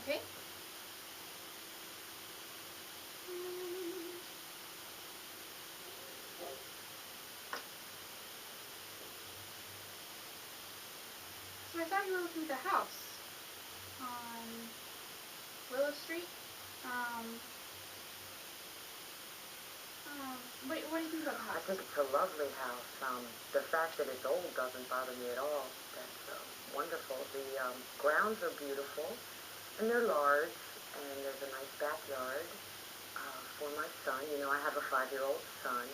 Okay. So I thought you were looking at the house on Willow Street. What do you think about the house? I think it's a lovely house. The fact that it's old doesn't bother me at all. That's wonderful. The grounds are beautiful, and they're large, and there's a nice backyard for my son. You know, I have a 5-year-old son,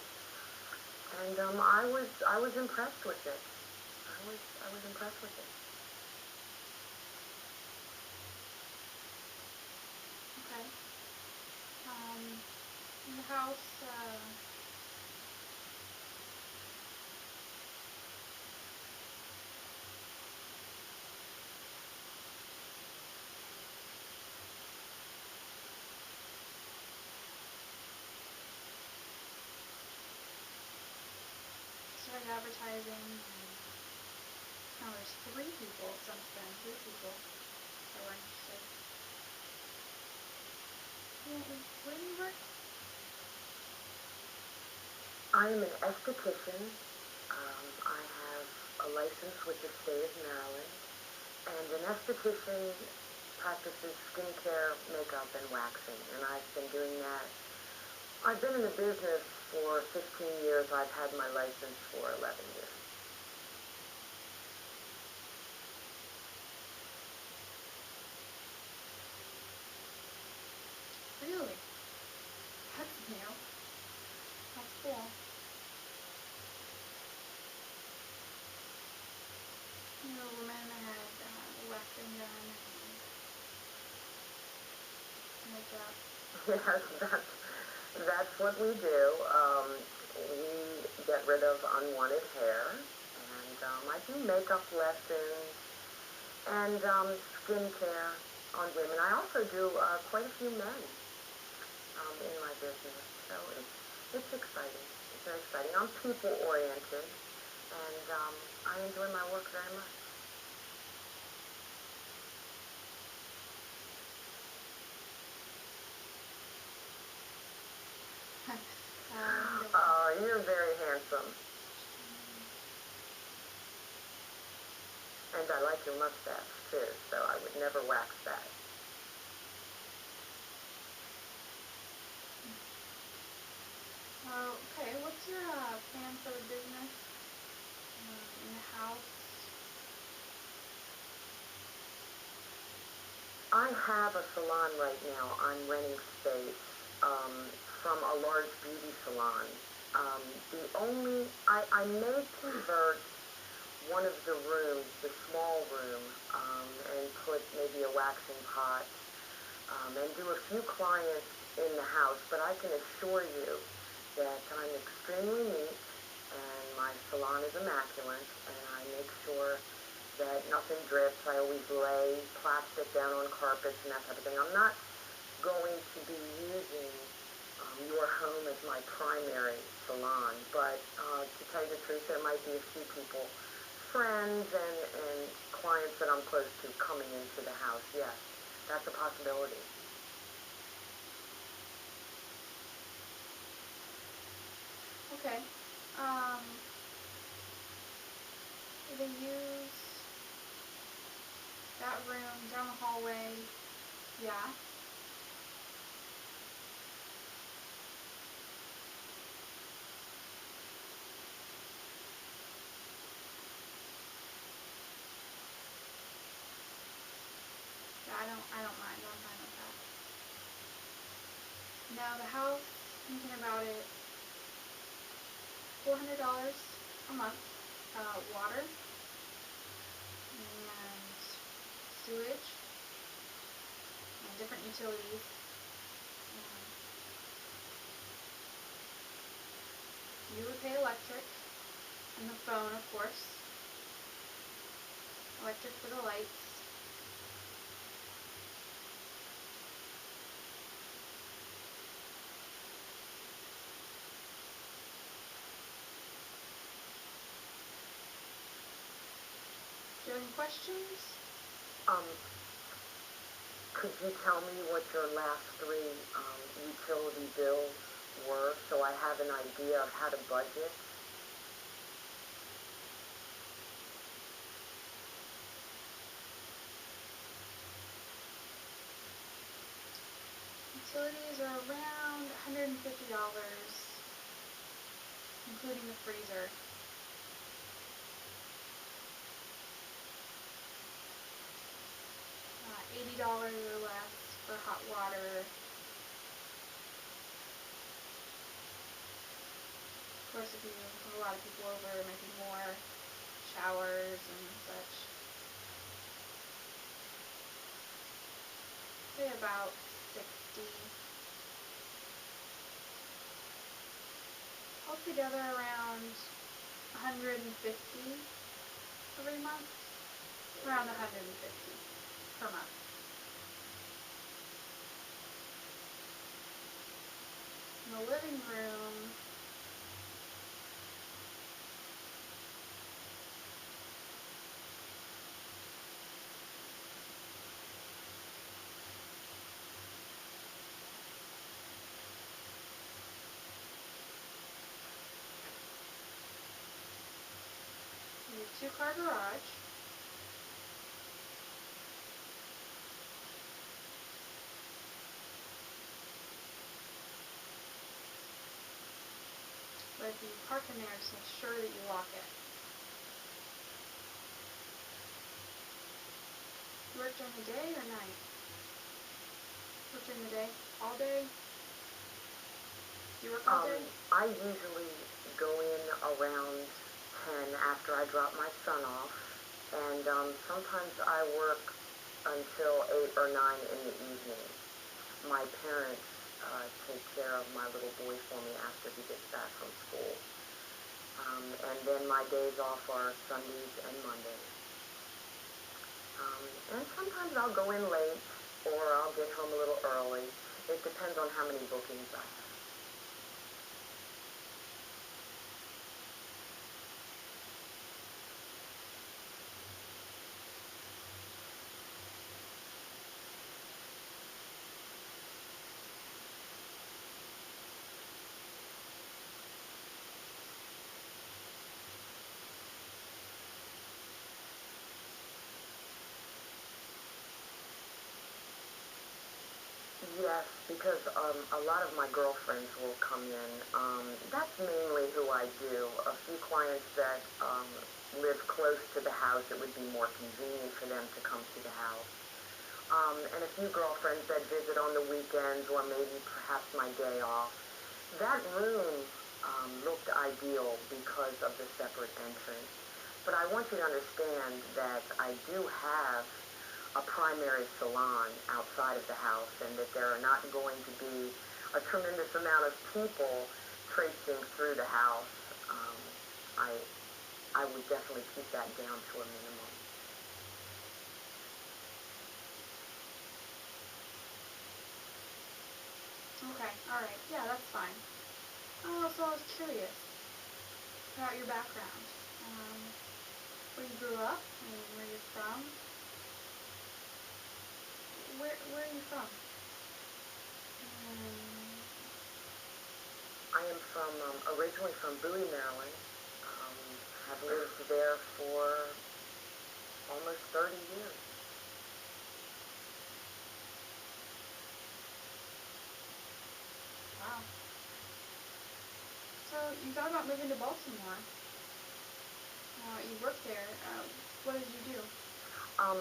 and I was impressed with it. I was impressed with it. Okay. The house, started advertising. Now there's 3 people since then. 3 people that were interested. Where do you work? I am an esthetician. I have a license with the state of Maryland, and an esthetician practices skincare, makeup, and waxing, and I've been doing that. I've been in the business for 15 years. I've had my license for 11 years. Really? That's new. That's cool. You know, a woman that had waxing done and makeup. Yes, that's what we do. We get rid of unwanted hair, and I do makeup lessons and skincare on women. I also do quite a few men in my business, so it's exciting. It's very exciting. I'm people oriented, and I enjoy my work very much. Oh, you're very handsome. And I like your mustache, too, so I would never wax that. Okay, what's your plan for the business in the house? I have a salon right now. I'm renting space from a large beauty salon. I may convert one of the rooms, the small room, and put maybe a waxing pot and do a few clients in the house, but I can assure you that I'm extremely neat and my salon is immaculate, and I make sure that nothing drips. I always lay plastic down on carpets and that type of thing. I'm not going to be using your home as my primary salon, but to tell you the truth, there might be a few people, friends and clients that I'm close to coming into the house. Yes, that's a possibility. Okay. They use that room down the hallway. Yeah. Yeah, I don't mind. I'm fine with that. Now the house, thinking about it, $400 a month, water and sewage and different utilities. You would pay electric and the phone, of course. Electric for the lights. Do you have any questions? Um, Could you tell me what your last three utility bills were so I have an idea of how to budget? Utilities are around $150, including the freezer. $80 or less for hot water. Of course, if you have a lot of people over, it might be more. Showers and such. Say about 60. Altogether around 150 every month. Around 150 per month. In the living room, we have a 2-car garage. But if you park in there, just make sure that you lock it. You work during the day or night? Work during the day? All day? Do you work all day? I usually go in around 10 after I drop my son off, and sometimes I work until 8 or 9 in the evening. My parents take care of my little boy for me after he gets back from school. And then my days off are Sundays and Mondays. And sometimes I'll go in late or I'll get home a little early. It depends on how many bookings I have. Yes, because a lot of my girlfriends will come in. That's mainly who I do. A few clients that live close to the house, it would be more convenient for them to come to the house. And a few girlfriends that visit on the weekends or maybe perhaps my day off. That room looked ideal because of the separate entrance. But I want you to understand that I do have a primary salon outside of the house and that there are not going to be a tremendous amount of people traipsing through the house. Um, I, I would definitely keep that down to a minimum. Okay, alright. Yeah, that's fine. Oh, so I was curious about your background. Where you grew up and where you're from. Where are you from? I am originally from Bowie, Maryland. Have lived there for almost 30 years. Wow. So you thought about moving to Baltimore. You worked there. What did you do? Um,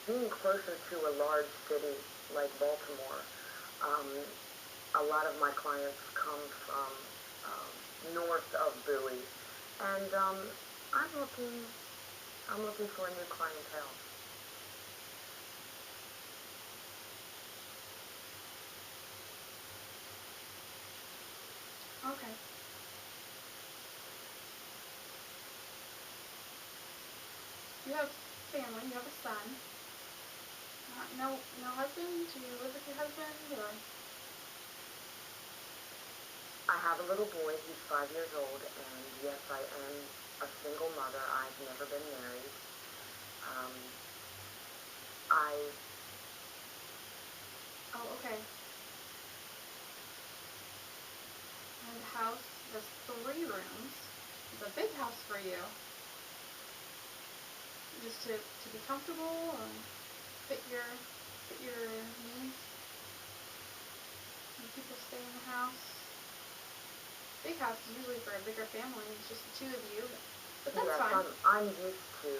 Being closer to a large city like Baltimore, um, a lot of my clients come from north of Bowie, and I'm looking I'm looking for a new clientele. Okay. You have family. You have a son. No husband? Do you live with your husband or? I have a little boy. He's 5 years old, and yes, I am a single mother. I've never been married. Um, I Oh, okay. And the house has 3 rooms. It's a big house for you. Just to be comfortable and fit your needs. When people stay in the house. Big house is usually for a bigger family. It's just the 2 of you, but that's Yes, fine. I'm used to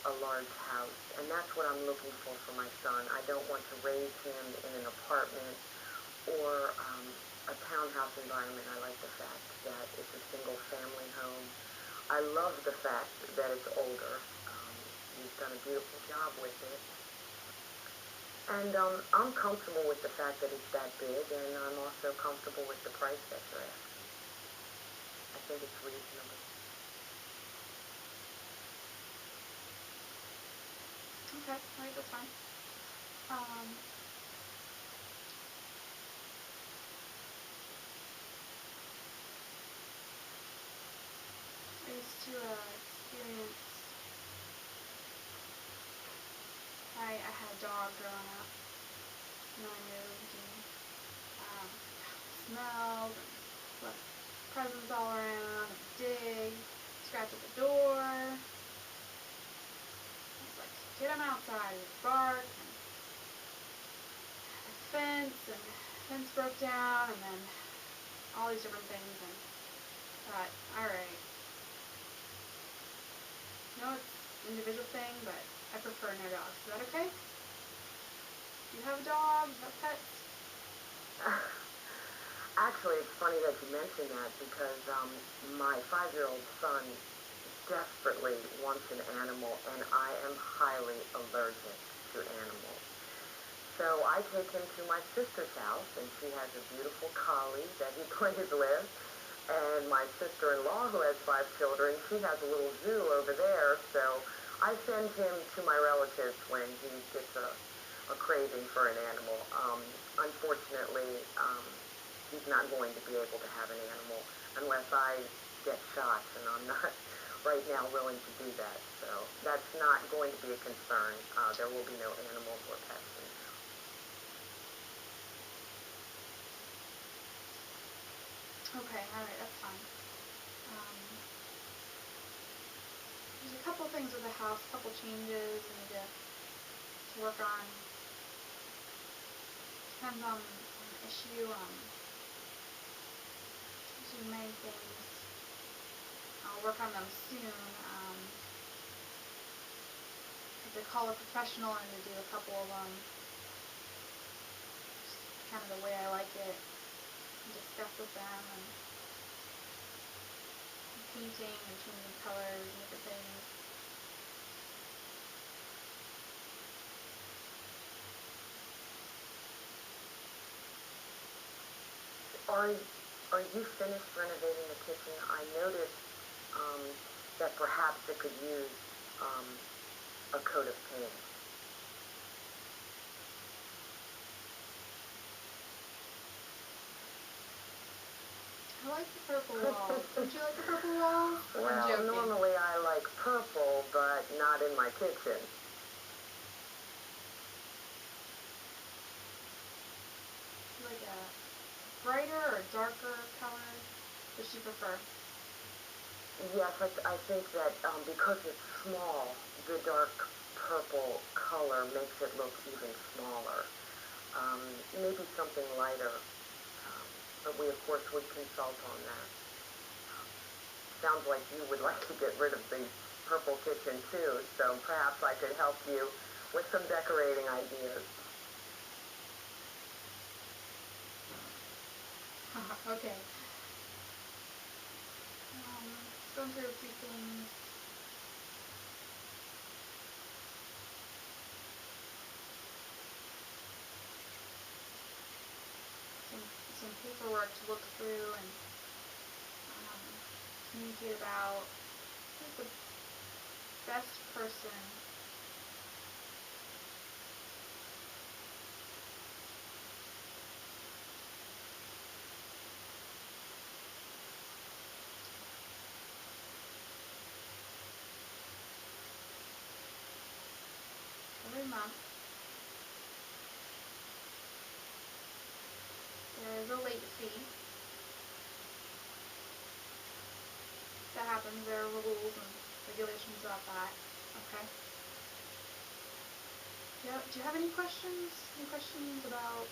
a large house, and that's what I'm looking for my son. I don't want to raise him in an apartment or a townhouse environment. I like the fact that it's a single family home. I love the fact that it's older. He's done a beautiful job with it. And I'm comfortable with the fact that it's that big, and I'm also comfortable with the price that you're asking. I think it's reasonable. Okay, alright, that's fine. Um, I used to experience, I had a dog growing up, and I moved, and smelled, and left presents all around, and dig, scratch at the door. I was like, get him outside, and bark, and a fence broke down, and then all these different things, and thought, alright, no, it's an individual thing, but I prefer no dogs. Is that okay? Do you have a dog? Do you have pets? Actually, it's funny that you mentioned that because my 5-year-old son desperately wants an animal, and I am highly allergic to animals. So I take him to my sister's house, and she has a beautiful collie that he plays with. And my sister-in-law, who has 5 children, she has a little zoo over there. So I send him to my relatives when he gets a craving for an animal. Unfortunately, he's not going to be able to have an animal unless I get shots, and I'm not right now willing to do that. So that's not going to be a concern. There will be no animals or pets in the house. Okay, alright, that's fine. There's a couple things with the house, a couple changes I need to work on. Depends on the issue. Usually many things. I'll work on them soon. I have to call a professional and to do a couple of them. Just kind of the way I like it. And discuss with them and painting and changing colors and different things. Are are you finished renovating the kitchen? I noticed um, that perhaps it could use um, a coat of paint. I like the purple walls. Don't you like the purple walls? I'm Well, joking. normally I like purple, but not in my kitchen. You like a brighter or darker color? Which do you prefer? Yes, I think that because it's small, the dark purple color makes it look even smaller. Um, Maybe something lighter, but we of course would consult on that. Sounds like you would like to get rid of the purple kitchen too, so perhaps I could help you with some decorating ideas. Okay. Just going through a few things. Some, some paperwork to look through and um, communicate about. Who's the best person every month? about that. Okay. Do you have any questions? Any questions about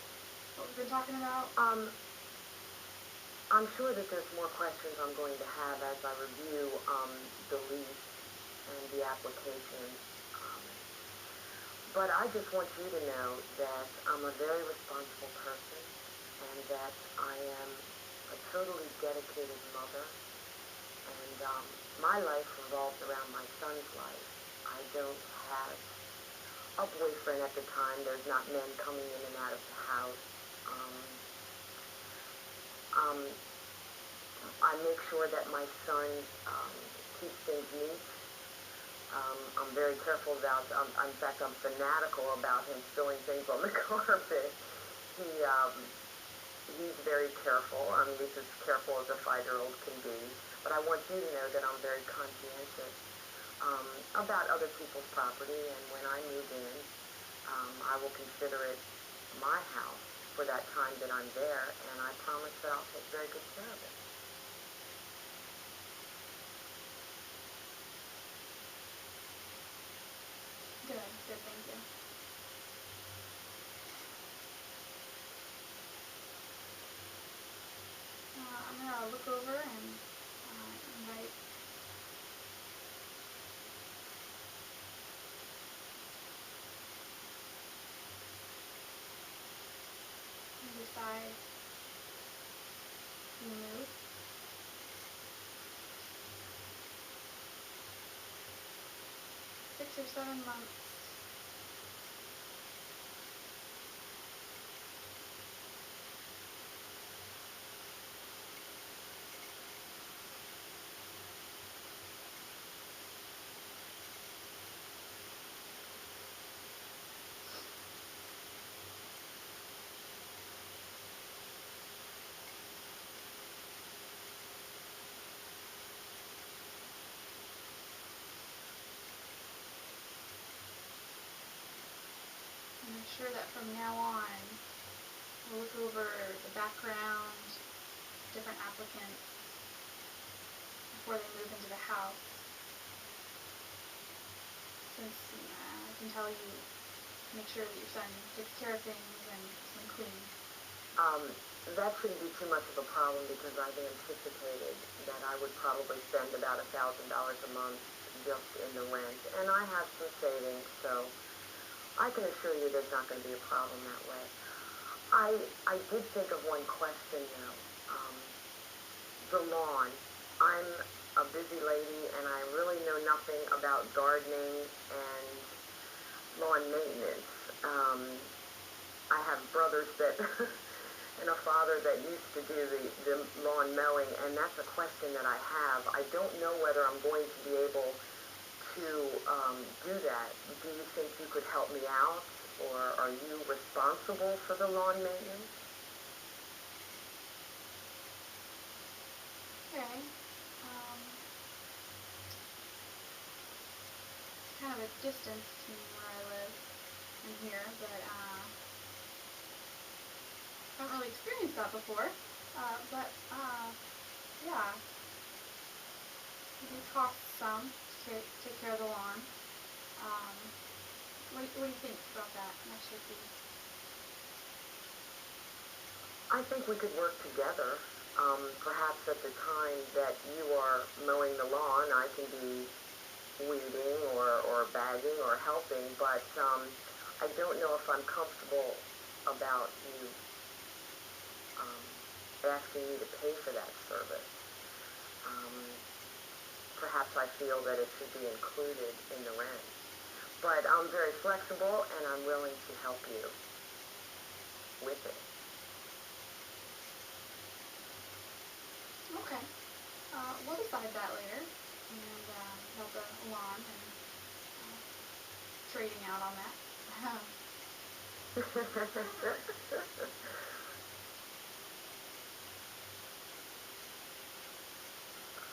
what we've been talking about? I'm sure that there's more questions I'm going to have as I review the lease and the application. Um, but I just want you to know that I'm a very responsible person and that I am a totally dedicated mother. And my life revolves around my son's life. I don't have a boyfriend at the time. There's not men coming in and out of the house. Um, um, I make sure that my son keeps things neat. I'm very careful about, in fact, I'm fanatical about him spilling things on the carpet. He, he's very careful. I mean, he's as careful as a 5-year-old can be. But I want you to know that I'm very conscientious about other people's property, and when I move in, I will consider it my house for that time that I'm there, and I promise that I'll take very good care of it. Good, thank you. I'm gonna look over and invite either side you move. 6 or 7 months. And make sure that from now on, we'll look over the background, different applicants before they move into the house. Since I can tell you, make sure that your son takes care of things and keeps them clean. That shouldn't be too much of a problem because I've anticipated that I would probably spend about $1,000 a month just in the rent, and I have some savings, so I can assure you there's not going to be a problem that way. I did think of one question though. The lawn. I'm a busy lady and I really know nothing about gardening and lawn maintenance. I have brothers that and a father that used to do the lawn mowing, and that's a question that I have. I don't know whether I'm going to be able to do that. Do you think you could help me out, or are you responsible for the lawn maintenance? Okay. It's kind of a distance between where I live and here, but I haven't really experienced that before. Yeah, it costs some to take care of the lawn. What do you think about that extra fee? I think we could work together. Perhaps at the time that you are mowing the lawn, I can be weeding or bagging or helping, but I don't know if I'm comfortable about you um, asking me to pay for that service. Um, Perhaps I feel that it should be included in the rent. But I'm very flexible and I'm willing to help you with it. Okay. We'll decide that later and about the lawn and trading out on that.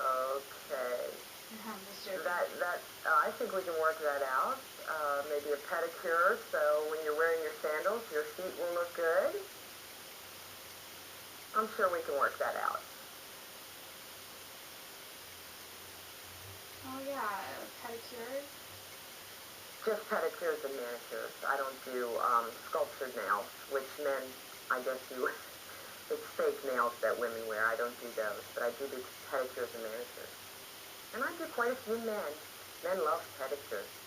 Okay. I'm just joking. I think we can work that out. Maybe a pedicure, so when you're wearing your sandals, your feet will look good. I'm sure we can work that out. Oh yeah, pedicures? Just pedicures and manicures. I don't do sculptured nails, which men, I guess you, it's fake nails that women wear. I don't do those, but I do pedicures and manicures. And I do quite a few men. Men love pedicures.